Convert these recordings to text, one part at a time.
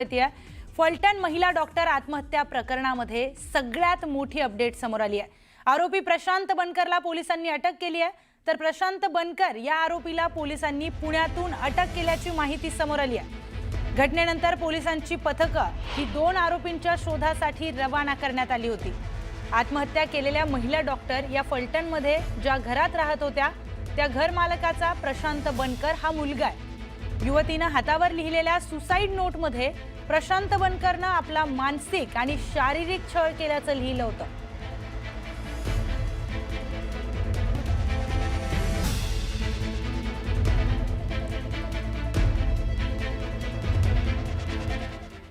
येते फलटण महिला डॉक्टर आत्महत्या प्रकरणामध्ये सगळ्यात मोठी अपडेट समोर आली आहे। आरोपी प्रशांत बनकरला पोलिसांनी अटक केली आहे, तर प्रशांत बनकर या आरोपीला पोलिसांनी पुण्यातून अटक केल्याची माहिती समोर आली आहे। घटनेनंतर पोलिसांची पथकं ही दोन आरोपींच्या शोधासाठी रवाना करण्यात आली होती। आत्महत्या केलेल्या महिला डॉक्टर या फलटणमध्ये ज्या घरात राहत होत्या त्या घर मालकाचा प्रशांत बनकर हा मुलगा आहे। युवतीने हातावर लिहिलेल्या सुसाइड नोटमध्ये प्रशांत बनकरने आपला मानसिक आणि शारीरिक छळ केल्याचं लिहिलं होतं।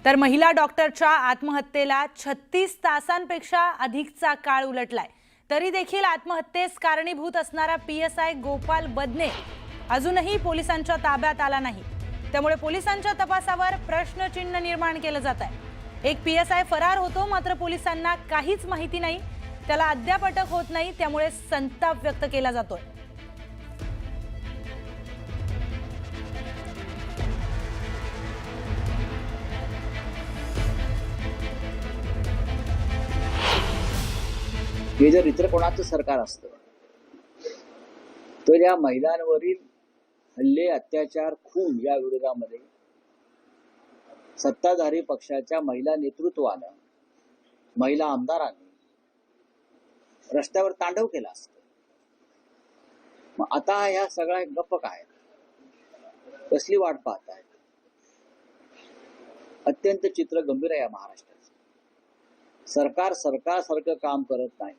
तर महिला डॉक्टरच्या आत्महत्येला 36 तासांपेक्षा अधिकचा काळ उलटलाय, तरी देखील आत्महत्येस कारणीभूत असणारा पीएसआय गोपाल बदने अजूनही पोलिसांच्या ताब्यात आला नाही। त्यामुळे पोलिसांच्या तपासावर प्रश्नचिन्ह निर्माण केलं जात आहे। एक पीएसआय फरार होतो, मात्र पोलिसांना काहीच माहिती नाही, त्याला अद्याप अटक होत नाही, त्यामुळे संताप व्यक्त केला जातोय। हे जर इतर कोणाचं सरकार असतं तर या महिलांवरील हल्ले, अत्याचार, खून या विरोधामध्ये सत्ताधारी पक्षाच्या महिला नेतृत्वानं, महिला आमदारांनी रस्त्यावर तांडव केला असतं। मग आता ह्या सगळ्या गप्प काय, कसली वाट पाहतायत? अत्यंत चित्र गंभीर आहे या महाराष्ट्राचं। सरकार सरकारसारखं काम करत नाही,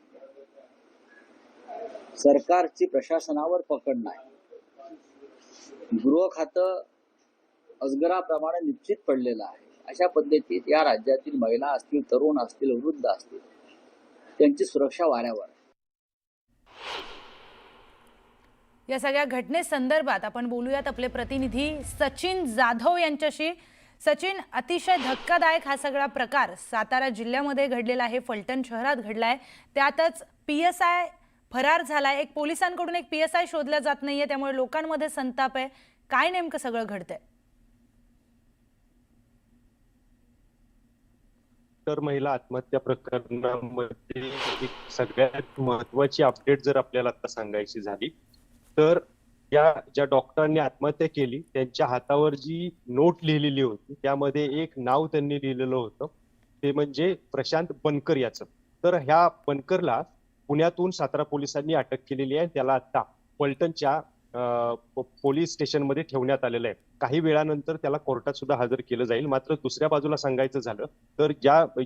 सरकारची प्रशासनावर पकड नाही, गृह खातं अजगराप्रमाणे निश्चित पडलेलं आहे। अशा पद्धतीत या राज्यातील महिला असतील, तरुण असतील, वृद्ध असतील, त्यांची सुरक्षा वाऱ्यावर। या सगळ्या घटनेसंदर्भात आपण बोलूयात आपले प्रतिनिधी सचिन जाधव यांच्याशी। सचिन, अतिशय धक्कादायक हा सगळा प्रकार सातारा जिल्ह्यामध्ये घडलेला आहे, फलटण शहरात घडलाय। त्यातच पीएसआय फरार झालाय, एक पोलिसांकडून एक पीएसआय शोधला जात नाहीये, त्यामुळे लोकांमध्ये संताप आहे। काय नेमकं सगळं घडतंय? तर महिला आत्महत्या प्रकरणामध्ये एक सगळ्यात महत्त्वाची अपडेट जर आपल्याला आता सांगायची झाली तर या ज्या डॉक्टरांनी आत्महत्या केली त्यांच्या हातावर जी नोट लिहिलेली होती त्यामध्ये एक नाव त्यांनी लिहिलेलं होतं, ते म्हणजे प्रशांत बनकर याचं। तर ह्या बनकरला पुण्यातून सातारा पोलिसांनी अटक केलेली आहे। त्याला आता फलटणच्या पोलीस स्टेशनमध्ये ठेवण्यात आलेलं आहे। काही वेळानंतर त्याला कोर्टात सुद्धा हजर केलं जाईल। मात्र दुसऱ्या बाजूला सांगायचं झालं तर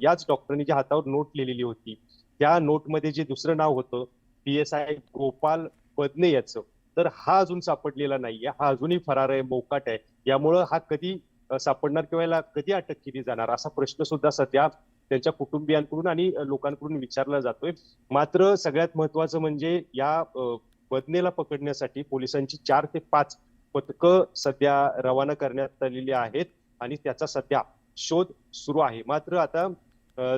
याच डॉक्टरांनी ज्या हातावर नोट लिहिलेली होती त्या नोटमध्ये जे दुसरं नाव होतं पीएसआय गोपाल बदने याचं, तर हा अजून सापडलेला नाहीये, हा अजूनही फरार आहे, मोकाट आहे। यामुळं हा कधी सापडणार किंवा याला कधी अटक केली जाणार असा प्रश्न सुद्धा सध्या त्यांच्या कुटुंबियांकडून आणि लोकांकडून विचारला जातोय। मात्र सगळ्यात महत्वाचं म्हणजे या बदनेला पकडण्यासाठी पोलिसांची 4 ते 5 पथकं सध्या रवाना करण्यात आलेली आहेत आणि त्याचा सध्या शोध सुरू आहे। मात्र आता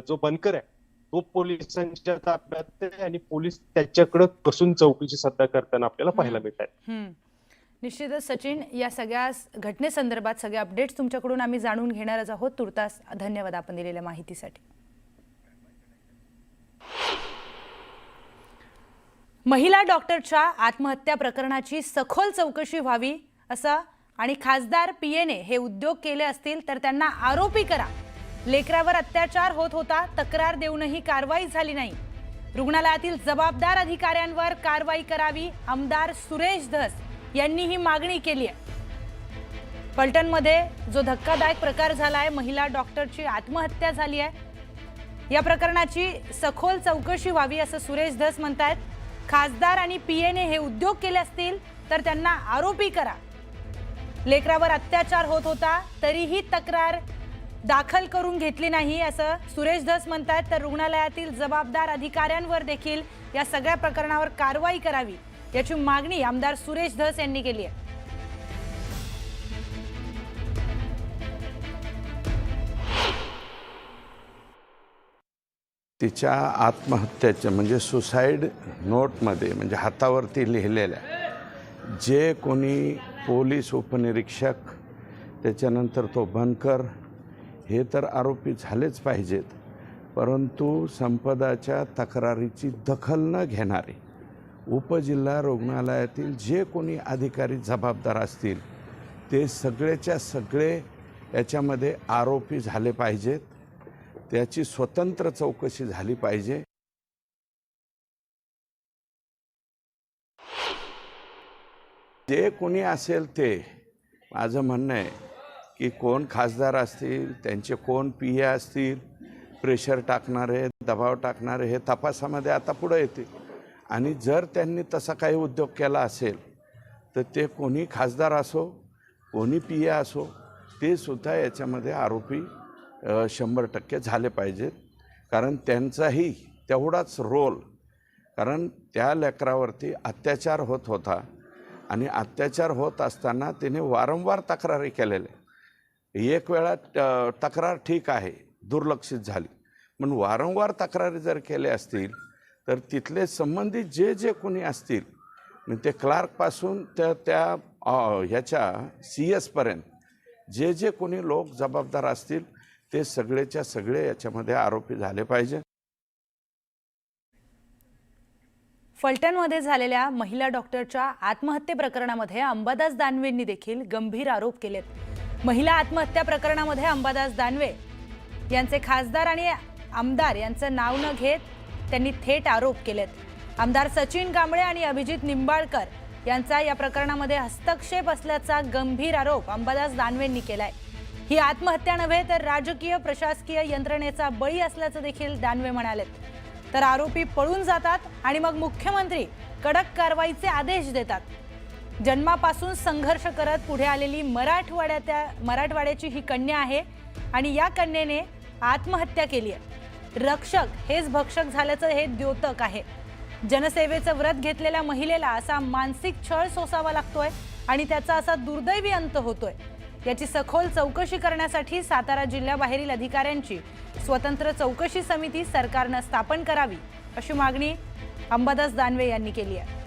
जो बनकर आहे तो पोलिसांच्या ताब्यात आहे आणि पोलीस त्याच्याकडे कसून चौकशी सध्या करताना आपल्याला पाहायला मिळतात। निश्चितच सचिन, या सगळ्या घटनेसंदर्भात सगळे अपडेट्स तुमच्याकडून आम्ही जाणून घेणारच आहोत। तुर्तास धन्यवाद आपण दिलेल्या माहितीसाठी। महिला डॉक्टरच्या आत्महत्या प्रकरणाची सखोल चौकशी व्हावी असं आणि खासदार पीएने हे उद्योग केले असतील तर त्यांना आरोपी करा। लेकरावर अत्याचार होत होता, तक्रार देऊनही कारवाई झाली नाही। रुग्णालयातील जबाबदार अधिकाऱ्यांवर कारवाई करावी, आमदार सुरेश धस यांनी ही मागणी केली आहे। फलटणमध्ये जो धक्कादायक प्रकार झालाय, महिला डॉक्टरची आत्महत्या झाली आहे, या प्रकरणाची सखोल चौकशी व्हावी असं सुरेश धस म्हणतात। खासदार आणि पीएने हे उद्योग केले असतील तर त्यांना आरोपी करा। लेकरावर अत्याचार होत होता तरीही तक्रार दाखल करून घेतली नाही असं सुरेश धस म्हणतात। तर रुग्णालयातील जबाबदार अधिकाऱ्यांवर देखील या सगळ्या प्रकरणावर कारवाई करावी याची मागणी आमदार सुरेश धस यांनी केली आहे। तिच्या आत्महत्येच्या म्हणजे सुसाईड नोटमध्ये म्हणजे हातावरती लिहिलेल्या जे कोणी पोलीस उपनिरीक्षक त्याच्यानंतर तो बनकर हे तर आरोपी झालेच पाहिजेत, परंतु संपदाच्या तक्रारीची दखल न घेणारे उपजिल्हा रुग्णालयातील जे कोणी अधिकारी जबाबदार असतील ते सगळेच्या सगळे याच्यामध्ये आरोपी झाले पाहिजेत. त्याची स्वतंत्र चौकशी झाली पाहिजे. जे कोणी असेल ते, माझं म्हणणं आहे की कोण खासदार असतील, त्यांचे कोण पीए असतील, प्रेशर टाकणारे, दबाव टाकणारे, हे तपासामध्ये आता पुढे येतील. आणि जर त्यांनी तसा काही उद्योग केला असेल तर ते कोणी खासदार असो, कोणी पीए असो, ते सुद्धा याच्यामध्ये आरोपी 100% झाले पाहिजेत. कारण त्यांचाही तेवढाच रोल, कारण त्या लेकरावरती अत्याचार होत होता आणि अत्याचार होत असताना तिने वारंवार तक्रारी केलेल्या. एक वेळा तक्रार ठीक आहे, दुर्लक्षित झाली, पण वारंवार तक्रारी जर केल्या असतील तर तिथले संबंधित जे जे कोणी असतील, म्हणजे ते क्लार्कपासून त्या ह्याच्या CS पर्यंत जे जे कोणी लोक जबाबदार असतील ते सगळेच्या सगळे याच्यामध्ये आरोपी झाले पाहिजे. फलटणमध्ये झालेल्या महिला डॉक्टरच्या आत्महत्ये प्रकरणामध्ये अंबादास दानवेंनी देखील गंभीर आरोप केलेत. महिला आत्महत्या प्रकरणामध्ये अंबादास दानवे यांचे खासदार आणि आमदार यांचं नाव न घेत त्यांनी थेट आरोप केलेत. आमदार सचिन कांबळे आणि अभिजित निंबाळकर यांचा या प्रकरणामध्ये हस्तक्षेप असल्याचा गंभीर आरोप अंबादास दानवेंनी केलाय. ही आत्महत्या नव्हे तर राजकीय प्रशासकीय यंत्रणेचा बळी असल्याचं देखील दानवे म्हणालेत. तर आरोपी पळून जातात आणि मग मुख्यमंत्री कडक कारवाईचे आदेश देतात. जन्मापासून संघर्ष करत पुढे आलेली मराठवाड्याची ही कन्या आहे आणि या कन्येने आत्महत्या केली आहे. रक्षक हेच भक्षक झाल्याचं हे द्योतक आहे. जनसेवेचं व्रत घेतलेल्या महिलेला असा मानसिक छळ सोसावा लागतोय आणि त्याचा असा दुर्दैवी अंत होतोय. याची सखोल चौकशी करण्यासाठी सातारा जिल्ह्याबाहेरील अधिकाऱ्यांची स्वतंत्र चौकशी समिती सरकारनं स्थापन करावी अशी मागणी अंबादास दानवे यांनी केली आहे.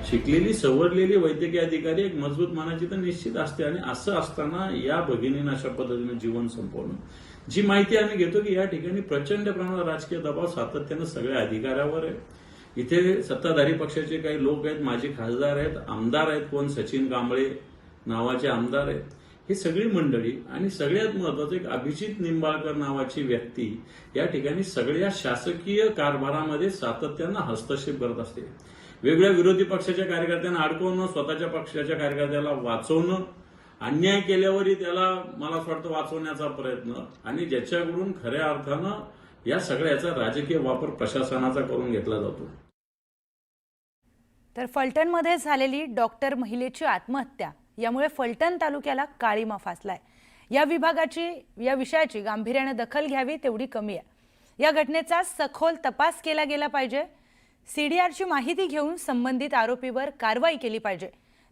शिकलेली सवरलेली वैद्यकीय अधिकारी एक मजबूत मानाची तर निश्चित असते. आणि असं असताना या भगिनीनं अशा पद्धतीने जीवन संपवणं, जी माहिती आम्ही घेतो की या ठिकाणी प्रचंड प्रमाणात राजकीय दबाव सातत्यानं सगळ्या अधिकाऱ्यावर आहे. इथे सत्ताधारी पक्षाचे काही लोक आहेत, माजी खासदार आहेत, आमदार आहेत, कोण सचिन कांबळे नावाचे आमदार आहेत, ही सगळी मंडळी. आणि सगळ्यात महत्वाचं एक अभिजित निंबाळकर नावाची व्यक्ती या ठिकाणी सगळ्या शासकीय कारभारामध्ये सातत्यानं हस्तक्षेप करत असते. वेगवेगळ्या विरोधी पक्षाच्या कार्यकर्त्यांना अडकवणं, स्वतःच्या पक्षाच्या कार्यकर्त्याला वाचवणं, अन्याय केल्यावरही त्याला मला असं वाटतं वाचवण्याचा प्रयत्न, आणि ज्याच्याकडून खऱ्या अर्थानं या सगळ्याचा राजकीय वापर प्रशासनाचा करून घेतला जातो. तर फलटणमध्ये झालेली डॉक्टर महिलेची आत्महत्या यामुळे फलटण तालुक्याला काळीमा फासलाय. या विषयाची गांभीर्याने दखल घ्यावी तेवढी कमी आहे. या घटनेचा सखोल तपास केला गेला पाहिजे. CDRची माहिती घेऊन संबंधित आरोपीवर कारवाई केली पाहिजे.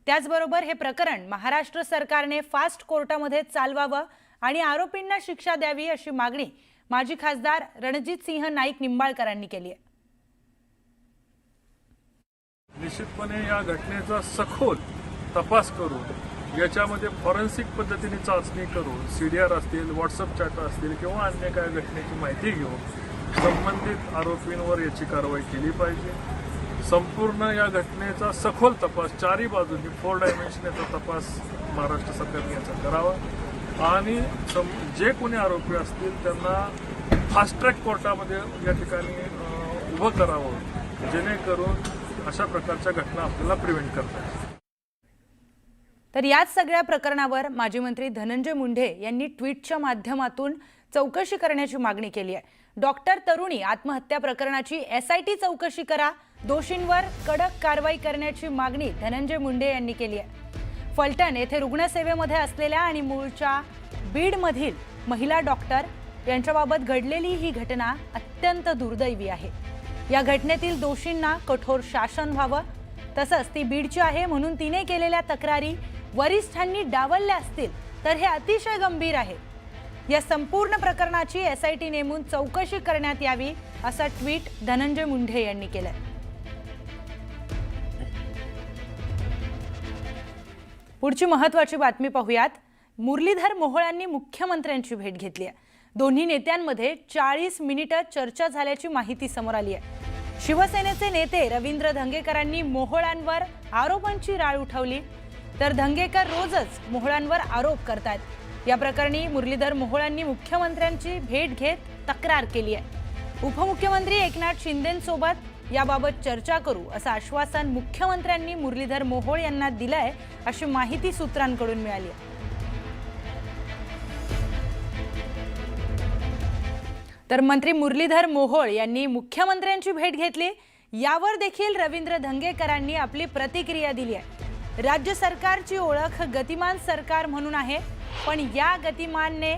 त्याचबरोबर हे प्रकरण महाराष्ट्र सरकारने फास्ट कोर्टामध्ये चालवावं आणि आरोपींना शिक्षा द्यावी अशी मागणी माजी खासदार रणजित सिंह नाईक निंबाळकरांनी केली आहे. निश्चितपणे या घटनेचा सखोल तपास करून याच्यामध्ये फॉरेन्सिक पद्धतीने चाचणी करून CDR असतील, व्हॉट्सअप चॅट असतील किंवा अन्य काय घटनेची माहिती घेऊन संबंधित आरोपींवर याची कारवाई केली पाहिजे. संपूर्ण या घटनेचा सखोल तपास चारही बाजूंनी 4 डायमेन्शनचा तपास महाराष्ट्र सरकारने याचा करावा आणि जे कोणी आरोपी असतील त्यांना फास्ट ट्रॅक कोर्टामध्ये या ठिकाणी उभं करावं, जेणेकरून अशा प्रकारच्या घटना आपल्याला प्रिव्हेंट करता येईल. तर याच सगळ्या प्रकरणावर माजी मंत्री धनंजय मुंडे यांनी ट्विटच्या माध्यमातून चौकशी करण्याची मागणी केली आहे. डॉक्टर तरुणी आत्महत्या प्रकरणाची SIT चौकशी करा, दोषींवर कडक कारवाई करण्याची मागणी धनंजय मुंडे यांनी केली आहे. फलटण येथे रुग्णसेवेमध्ये असलेल्या आणि मूळच्या बीडमधील महिला डॉक्टर यांच्याबाबत घडलेली ही घटना अत्यंत दुर्दैवी आहे. या घटनेतील दोषींना कठोर शासन व्हावं. तसंच ती बीडची आहे म्हणून तिने केलेल्या तक्रारी वरिष्ठांनी डावलल्या असतील तर हे अतिशय गंभीर आहे. या संपूर्ण प्रकरणाची SIT नेमून चौकशी करण्यात यावी असा ट्विट धनंजय मुंडे यांनी केलंय. पुढची महत्त्वाची बातमी पाहूयात. मुरलीधर मोहोळ यांनी मुख्यमंत्र्यांची भेट घेतली आहे। दोन्ही नेत्यांमध्ये 40 मिनिटं चर्चा झाल्याची माहिती समोर आली आहे। शिवसेनेचे नेते रवींद्र धंगेकरांनी मोहोळांवर आरोपांची राळ उठवली, तर धंगेकर रोजच मोहोळांवर आरोप करतात। या प्रकरणी मुरलीधर मोहोळ यांनी मुख्यमंत्र्यांची भेट घेत तक्रार केली आहे। उपमुख्यमंत्री एकनाथ शिंदेंसोबत याबाबत चर्चा करू असं आश्वासन मुख्यमंत्र्यांनी मुरलीधर मोहोळ यांना दिलंय, अशी माहिती सूत्रांकडून मिळाली आहे। तर मंत्री मुरलीधर मोहोळ यांनी मुख्यमंत्र्यांची भेट घेतली, यावर देखील रवींद्र धंगेकरांनी आपली प्रतिक्रिया दिली आहे। राज्य सरकारची ओळख गतिमान सरकार म्हणून आहे, पण या गतिमानने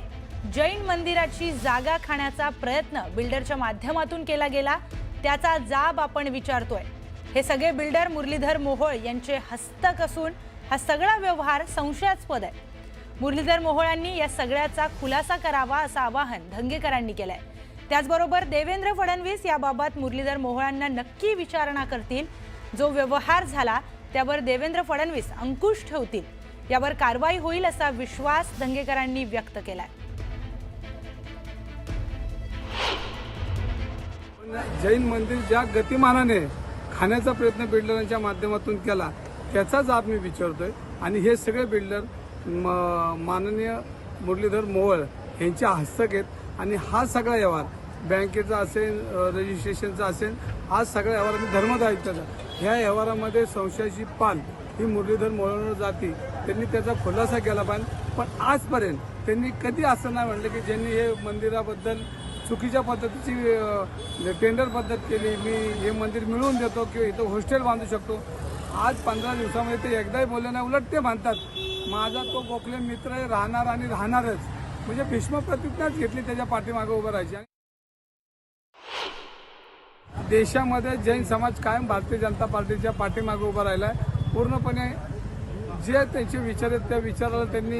जैन मंदिराची जागा खाण्याचा प्रयत्न बिल्डरच्या माध्यमातून केला गेला, त्याचा जाब आपण विचारतोय। हे सगळे बिल्डर मुरलीधर मोहोळ यांचे हस्तक असून हा सगळा व्यवहार संशयास्पद आहे। मुरलीधर मोहोळ यांनी या सगळ्याचा खुलासा करावा असं आवाहन धंगेकरांनी केलंय। त्याचबरोबर देवेंद्र फडणवीस याबाबत मुरलीधर मोहोळांना नक्की विचारणा करतील। जो व्यवहार झाला त्यावर देवेंद्र फडणवीस अंकुश ठेवतील, यावर कारवाई होईल असा विश्वास धंगेकरांनी व्यक्त केलाय। जैन मंदिर ज्या गतिमानाने खाण्याचा प्रयत्न बिल्डरांच्या माध्यमातून केला त्याचा जाब मी विचारतोय आणि हे सगळे बिल्डर माननीय मुरलीधर मोहोळ यांच्या हस्तक आहेत आणि हा सगळा व्यवहार बँकेचा असेल, रजिस्ट्रेशनचा असेल, हा सगळा व्यवहार मी धर्मदायित्वाचा ह्या व्यवहारामध्ये संशयाची पाल ही मुरलीधर मोहोळांवर जाती, त्यांनी त्याचा खुलासा केला पाहिजे। पण आजपर्यंत त्यांनी कधी असं नाही म्हटलं की ज्यांनी हे मंदिराबद्दल चुकीच्या पद्धतीची टेंडर पद्धत केली, मी हे मंदिर मिळवून देतो किंवा इथं हॉस्टेल बांधू शकतो। आज 15 दिवसामध्ये ते एकदाही बोलले नाही, उलट ते म्हणतात माझा तो गोखले मित्र आहे, राहणार आणि राहणारच, म्हणजे भीष्म प्रतिज्ञाच घेतली त्याच्या पाठीमागे उभं राहायची। देशामध्ये जैन समाज कायम भारतीय जनता पार्टीच्या पाठीमागे उभा राहिला आहे। पूर्णपणे जे त्यांचे विचार आहेत त्या विचाराला त्यांनी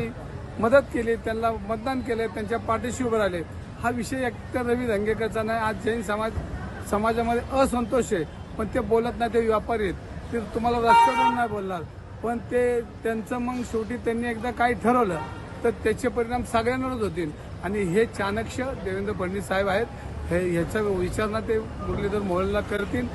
मदत केली, त्यांना मतदान केले, त्यांच्या पाठीशी उभे राहिले। हा विषय एकतर रवी धंगेकरचा नाही, आज जैन समाजामध्ये असंतोष आहे, पण ते बोलत नाही, ते व्यापारी आहेत, ते तुम्हाला राजकारण नाही बोलणार, पण ते त्यांचं मग शेवटी त्यांनी एकदा काही ठरवलं तर त्याचे परिणाम सगळ्यांवरच होतील आणि हे चाणक्य देवेंद्र फडणवीस साहेब आहेत, हे ह्याचा विचारणा ते मुरलीधर मोहोळला करतील।